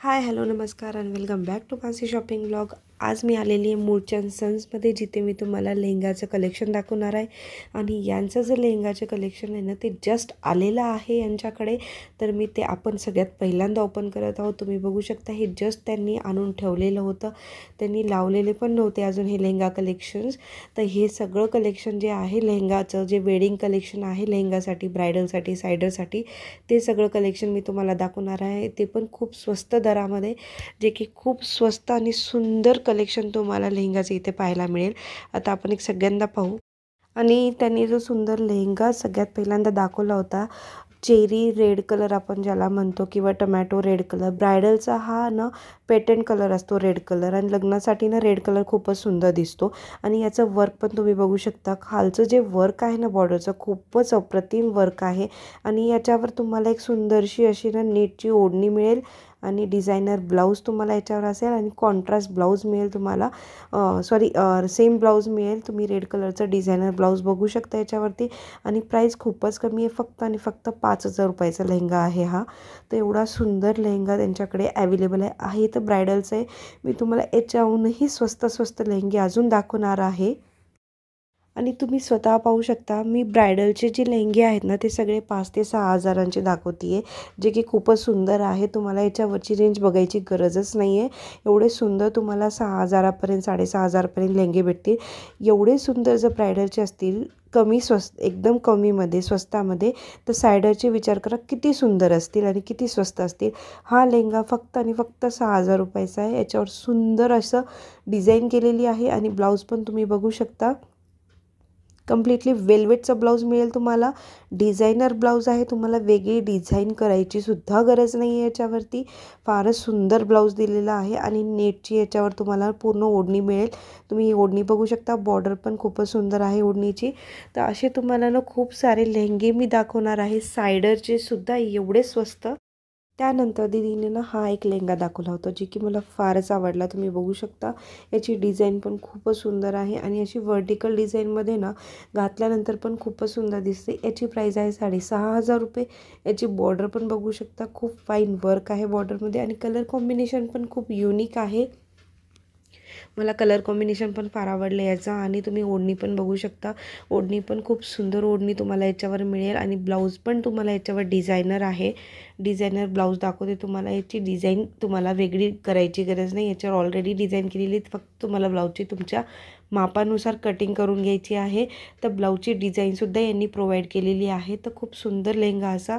हाय, hello, नमस्कार and welcome back to fancy shopping blog. आज मी आलेली आहे मूळचंद सन्समध्ये, जिथे मी तुम्हाला लेहंगाचं कलेक्शन दाखवणार आहे. आणि यांचं जे लेहंगाचं कलेक्शन आहे ना, ते जस्ट आलेलं आहे यांच्याकडे. तर मी ते आपण सगळ्यात पहिल्यांदा ओपन करत आहोत. तुम्ही बघू शकता, हे जस्ट त्यांनी आणून ठेवलेलं होतं. त्यांनी लावलेले पण नव्हते अजून हे लेहंगा कलेक्शन्स. तर हे सगळं कलेक्शन जे आहे लेहंगाचं, जे वेडिंग कलेक्शन आहे लेहंगासाठी, ब्रायडलसाठी, सायडरसाठी, ते सगळं कलेक्शन मी तुम्हाला दाखवणार आहे. ते पण खूप स्वस्त दरामध्ये, जे की खूप स्वस्त आणि सुंदर कलेक्शन तुम्हाला लेहंगाचं इथे पाहायला मिळेल. आता आपण एक सगळ्यांदा पाहू. आणि त्यांनी जो सुंदर लेहंगा सगळ्यात पहिल्यांदा दाखवला होता, चेरी रेड कलर आपण ज्याला म्हणतो, किंवा टमॅटो रेड कलर. ब्रायडलचा हा ना पेटंट कलर असतो रेड कलर, आणि लग्नासाठी ना रेड कलर खूपच सुंदर दिसतो. आणि याचं वर्क पण तुम्ही बघू शकता. खालचं जे वर्क आहे ना बॉर्डरचं, खूपच अप्रतिम वर्क आहे. आणि याच्यावर तुम्हाला एक सुंदरशी अशी ना नेटची ओढणी मिळेल, आणि डिझायनर ब्लाऊज तुम्हाला याच्यावर असेल, आणि कॉन्ट्रास्ट ब्लाऊज मिळेल तुम्हाला. सेम ब्लाऊज मिळेल. तुम्ही रेड कलरचं डिझायनर ब्लाऊज बघू शकता याच्यावरती. आणि प्राईस खूपच कमी आहे, फक्त आणि फक्त 5,000 रुपयाचा लेहंगा आहे हा. तर एवढा सुंदर लेहंगा त्यांच्याकडे अवेलेबल आहे. तर ब्रायडलचं आहे. मी तुम्हाला याच्याहूनही स्वस्त स्वस्त लेहंगे अजून दाखवणार आहे. आणि तुम्ही स्वतः पाहू शकता, मी ब्रायडलचे जे लेहंगे आहेत ना, ते सगळे 5 ते 6 हजारांचे दाखवते आहे, जे की खूपच सुंदर आहे. तुम्हाला याच्यावरची रेंज बघायची गरजच नाही आहे. एवढे सुंदर तुम्हाला 6 हजारापर्यंत, 6.5 हजारापर्यंत लेहंगे भेटतील. एवढे सुंदर जर ब्रायडलचे असतील, कमी स्वस्त, एकदम कमीमध्ये, स्वस्तामध्ये, तर सायडरचे विचार करा किती सुंदर असतील आणि किती स्वस्त असतील. हा लेहंगा फक्त आणि फक्त 6,000 रुपयाचा आहे. याच्यावर सुंदर असं डिझाईन केलेली आहे, आणि ब्लाऊज पण तुम्ही बघू शकता. कम्प्लिटली वेल्वेटचा ब्लाऊज मिळेल तुम्हाला. डिझायनर ब्लाऊज आहे. तुम्हाला वेगळी डिझाईन करायची सुद्धा गरज नाही आहे याच्यावरती. फारच सुंदर ब्लाऊज दिलेला आहे, आणि नेटची याच्यावर तुम्हाला पूर्ण ओढणी मिळेल. तुम्ही ही ओढणी बघू शकता. बॉर्डर पण खूपच सुंदर आहे ओढणीची. तर असे तुम्हाला ना खूप सारे लेहंगे मी दाखवणार आहे, सायडरचे सुद्धा एवढे स्वस्त. त्यानंतर दीदीने ना हा एक लेहंगा दाखवला होता, जी की मला फारच आवडला. तुम्ही बघू शकता. याची डिझाईन पण खूपच सुंदर आहे, आणि अशी व्हर्टिकल डिझाईनमध्ये ना घातल्यानंतर पण खूपच सुंदर दिसते. याची प्राईस आहे 6,500 रुपये. याची बॉर्डर पण बघू शकता. खूप फाईन वर्क आहे बॉर्डरमध्ये, आणि कलर कॉम्बिनेशन पण खूप युनिक आहे. मला कलर कॉम्बिनेशन पण फार आवडलं याचा. आणि तुम्ही ओढणी पण बघू शकता. ओढणी पण खूप सुंदर ओढणी तुम्हाला याच्यावर मिळेल, आणि ब्लाऊज पण तुम्हाला याच्यावर डिझायनर आहे. डिझायनर ब्लाऊज दाखवते तुम्हाला. याची डिझाईन तुम्हाला वेगळी करायची गरज नाही, याच्यावर ऑलरेडी डिझाईन केलेली. फक्त तुम्हाला ब्लाऊजची तुमच्या मापानुसार कटिंग करून घ्यायची आहे. तर ब्लाऊजची डिझाईनसुद्धा यांनी प्रोव्हाइड केलेली आहे. तर खूप सुंदर लेहंगा असा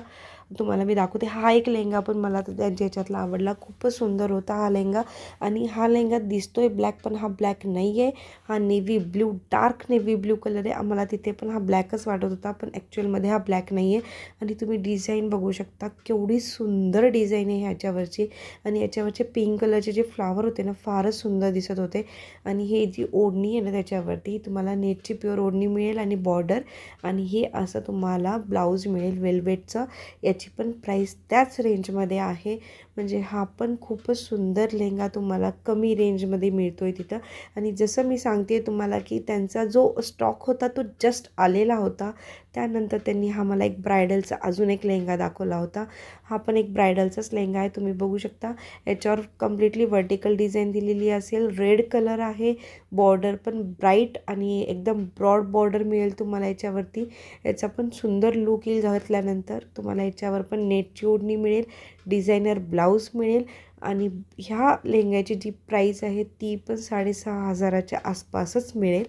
तुम्हाला मी दाखवते. हा एक लेहंगा पण मला तर त्यांच्या ह्याच्यातला आवडला. खूपच सुंदर होता हा लेहंगा. आणि हा लेहंगा दिसतोय ब्लॅक, पण हा ब्लॅक नाही आहे. हा navy blue, dark navy blue colour आहे. आम्हाला तिथे पण हा ब्लॅकच वाटत होता, पण ॲक्च्युअलमध्ये हा ब्लॅक नाही आहे. आणि तुम्ही डिझाईन बघू शकता, केवढी सुंदर डिझाईन आहे ह्याच्यावरची. आणि याच्यावरचे पिंक कलरचे जे फ्लावर होते ना, फारच सुंदर दिसत होते. आणि हे जी ओढणी आहे ना त्याच्यावरती, तुम्हाला नेटची प्युअर ओढणी मिळेल, आणि बॉर्डर, आणि हे असं तुम्हाला ब्लाऊज मिळेल वेल्वेटचं. याची पण प्राईस त्याच रेंजमध्ये आहे. म्हणजे हा पण खूपच सुंदर लेहंगा तुम्हाला कमी रेंजमध्ये मिळतो आहे तिथं. आणि जसं मी सांगते तुम्हाला, की त्यांचा जो स्टॉक होता तो जस्ट आलेला होता. त्यानंतर त्यांनी हा मला एक ब्रायडलचा अजून एक लेहंगा दाखवला होता. हा पण एक ब्रायडलचाच लेहंगा आहे. तुम्ही बघू शकता. याच्यावर कम्प्लिटली व्हर्टिकल डिझाईन दिलेली असेल. रेड कलर आहे. बॉर्डर पण ब्राईट आणि एकदम ब्रॉड बॉर्डर मिळेल तुम्हाला याच्यावरती. याचा पण सुंदर लुक येईल घातल्यानंतर. तुम्हाला याच्यावर पण नेटची ओढणी मिळेल, डिझायनर ब्लाऊज मिळेल. आणि ह्या लेहंग्याची जी प्राईस आहे ती पण 6,500च्या आसपासच मिळेल.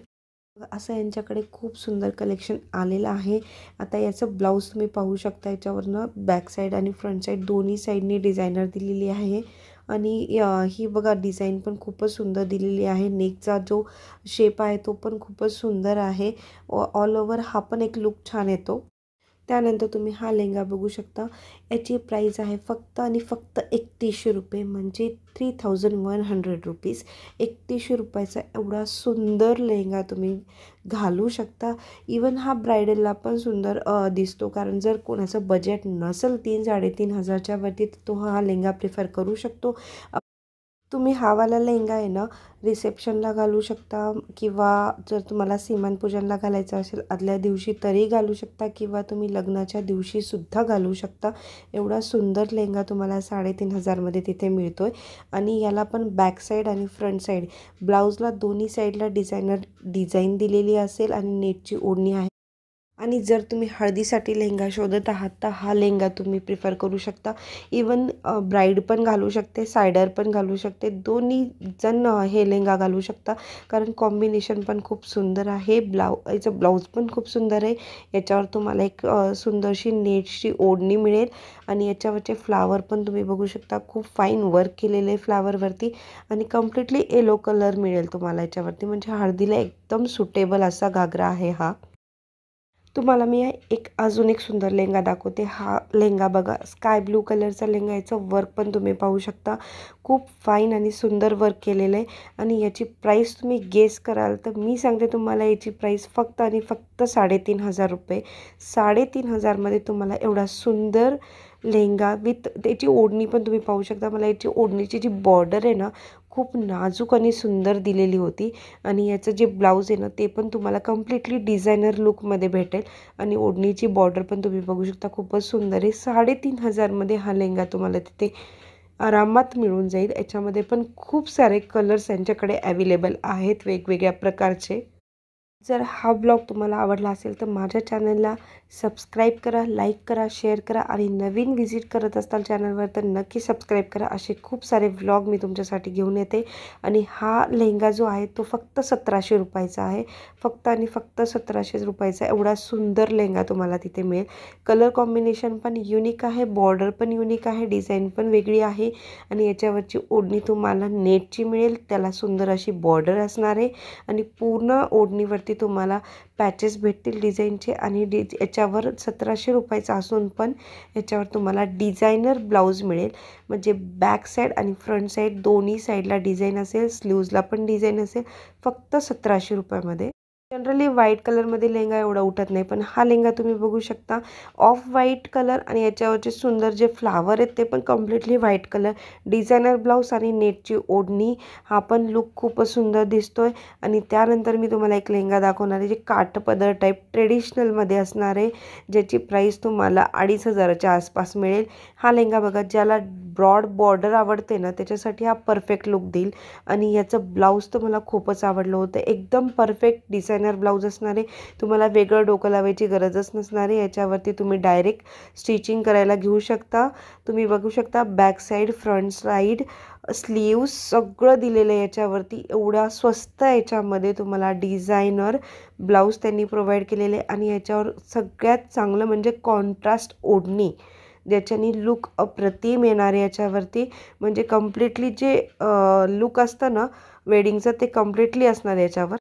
असं यांच्याकडे खूप सुंदर कलेक्शन आलेलं आहे. आता याचं ब्लाऊज तुम्ही पाहू शकता. याच्यावरनं बॅक साईड आणि फ्रंट साईड दोन्ही साईडनी डिझायनर दिलेली आहे. आणि ही बघा डिझाईन पण खूपच सुंदर दिलेली आहे. नेकचा जो शेप आहे तो पण खूपच सुंदर आहे. ऑल ओव्हर हा पण एक लुक छान येतो. त्यानंतर तुम्ही हा लेहंगा बघू शकता. याची प्राईस आहे फक्त आणि फक्त 3100 रुपये, म्हणजे 3100 रुपीज. 3100 रुपयाचा एवढा सुंदर लेहंगा तुम्ही घालू शकता. इवन हा ब्रायडलला पण सुंदर दिसतो. कारण जर कोणाचं बजेट नसेल 3-3.5 हजारच्या वरती, तर तो हा लेहंगा प्रिफर करू शकतो. तुम्ही हा वाला लेहंगा आहे ना रिसेप्शनला घालू शकता, किंवा जर तुम्हाला सीमानपूजनला घालायचं असेल आदल्या दिवशी तरी घालू शकता, किंवा तुम्ही लग्नाच्या दिवशीसुद्धा घालू शकता. एवढा सुंदर लेहंगा तुम्हाला 3,500मध्ये तिथे मिळतो आहे. आणि याला पण बॅक साईड आणि फ्रंट साईड ब्लाऊजला दोन्ही साईडला डिझाईन दिलेली असेल आणि नेटची ओढणी आहे. आणि जर तुम्ही हळदीसाठी लेहंगा शोधत आहात तर हा लेहंगा तुम्ही प्रिफर करू शकता. इवन ब्राईड पण घालू शकते, सायडर पण घालू शकते, दोन्ही जण हे लेहंगा घालू शकता. कारण कॉम्बिनेशन पण खूप सुंदर आहे. याचं ब्लाऊज पण खूप सुंदर आहे. याच्यावर तुम्हाला एक सुंदरशी नेटची ओढणी मिळेल आणि याच्यावरचे फ्लावर पण तुम्ही बघू शकता. खूप फाईन वर्क केलेलं आहे फ्लावरवरती आणि कम्प्लिटली येलो कलर मिळेल तुम्हाला याच्यावरती. म्हणजे हळदीला एकदम सुटेबल असा घागरा आहे हा. तुम्हाला मी अजून एक सुंदर लेहंगा दाखवते. हा लेहंगा बघा, स्काय ब्लू कलरचा लेहंगा. याचं वर्क पण तुम्ही पाहू शकता. खूप फाईन आणि सुंदर वर्क केलेलं आहे. आणि याची प्राईस तुम्ही गेस कराल तर मी सांगते तुम्हाला याची प्राईस फक्त आणि फक्त 3,500 रुपये. 3,500मध्ये तुम्हाला एवढा सुंदर लेहंगा विथ त्याची ओढणी पण तुम्ही पाहू शकता. मला याची ओढणीची जी बॉर्डर आहे ना खूप नाजूक आणि सुंदर दिलेली होती. आणि याचं जे ब्लाऊज आहे ना ते पण तुम्हाला कम्प्लिटली डिझायनर लुकमध्ये भेटेल. आणि ओढणीची बॉर्डर पण तुम्ही बघू शकता, खूपच सुंदर आहे. 3,500मध्ये हा लेहंगा तुम्हाला तिथे आरामात मिळून जाईल. याच्यामध्ये पण खूप सारे कलर्स यांच्याकडे अवेलेबल आहेत वेगवेगळ्या प्रकारचे. जर हा ब्लॉग तुम्हाला आवडला असेल तर माझ्या चॅनलला सबस्क्राईब करा, लाईक करा, शेअर करा आणि नवीन व्हिजिट करत असाल चॅनलवर तर नक्की सबस्क्राईब करा. असे खूप सारे व्लॉग मी तुमच्यासाठी घेऊन येते. आणि हा लेहंगा जो आहे तो फक्त 1,700 रुपयाचा आहे. फक्त आणि फक्त 1,700 रुपयाचा एवढा सुंदर लेहंगा तुम्हाला तिथे मिळेल. कलर कॉम्बिनेशन पण युनिक आहे, बॉर्डर पण युनिक आहे, डिझाईन पण वेगळी आहे. आणि याच्यावरची ओढणी तुम्हाला नेटची मिळेल, त्याला सुंदर अशी बॉर्डर असणार आहे. आणि पूर्ण ओढणीवरती तुम्हाला पॅचेस भेटतील डिझाईनचे. आणि याच्यावर 1,700 रुपयाचा असून पण याच्यावर तुम्हाला डिझायनर ब्लाऊज मिळेल. म्हणजे बॅक साईड आणि फ्रंट साईड दोन्ही साईडला डिझाईन असेल, स्लीव्जला पण डिझाईन असेल. फक्त 1,700 रुपयामध्ये. जनरली व्हाईट कलरमध्ये लेहंगा एवढा उठत नाही, पण हा लेहंगा तुम्ही बघू शकता ऑफ व्हाईट कलर आणि याच्यावरचे सुंदर जे फ्लावर आहेत ते पण completely white colour, designer blouse आणि नेटची ओढणी. हा पण लुक खूपच सुंदर दिसतोय. आणि त्यानंतर मी तुम्हाला एक लेहंगा दाखवणार आहे जे काठपदर टाईप ट्रेडिशनलमध्ये असणार आहे, ज्याची प्राईस तुम्हाला 2,500च्या आसपास मिळेल. हा लेहंगा बघा, ज्याला ब्रॉड बॉर्डर आवडते ना त्याच्यासाठी हा परफेक्ट लुक देईल. आणि याचं ब्लाऊज तर मला खूपच आवडलं होतं. एकदम परफेक्ट डिझायनर ब्लाऊज असणार आहे. तुम्हाला वेगळं डोकं लावायची गरजच नसणार आहे. याच्यावरती तुम्ही डायरेक्ट स्टिचिंग करायला घेऊ शकता. तुम्ही बघू शकता back side, front side, sleeves सगळं दिलेलं आहे याच्यावरती. एवढा स्वस्त याच्यामध्ये तुम्हाला डिझायनर ब्लाऊज त्यांनी प्रोव्हाइड केलेले. आणि याच्यावर सगळ्यात चांगलं म्हणजे कॉन्ट्रास्ट ओढणी, ज्याच्याने लुक अप्रतिम येणार आहे याच्यावरती. म्हणजे कम्प्लिटली जे लुक असतं ना वेडिंगचं ते कम्प्लिटली असणार याच्यावर.